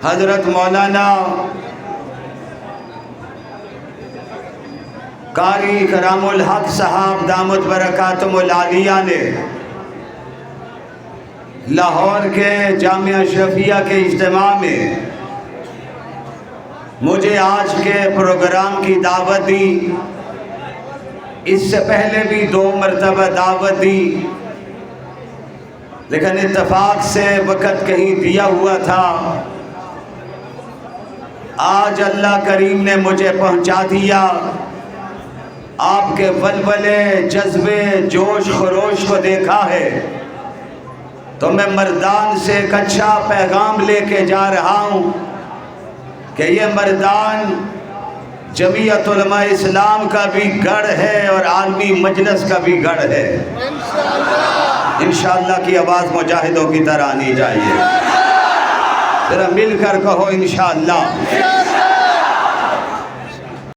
حضرت مولانا قاری کرام الحق صاحب دامت برکاتہم العالیہ نے لاہور کے جامعہ اشرفیہ کے اجتماع میں مجھے آج کے پروگرام کی دعوت دی. اس سے پہلے بھی 2 مرتبہ دعوت دی، لیکن اتفاق سے وقت کہیں دیا ہوا تھا. آج اللہ کریم نے مجھے پہنچا دیا. آپ کے ولولے، جذبے، جوش خروش کو دیکھا ہے تو میں مردان سے ایک اچھا پیغام لے کے جا رہا ہوں کہ یہ مردان جمعیت علماء اسلام کا بھی گڑھ ہے اور عالمی مجلس کا بھی گڑھ ہے. انشاءاللہ کی آواز مجاہدوں کی طرح آنی چاہیے. ذرا مل کر کہو انشاءاللہ.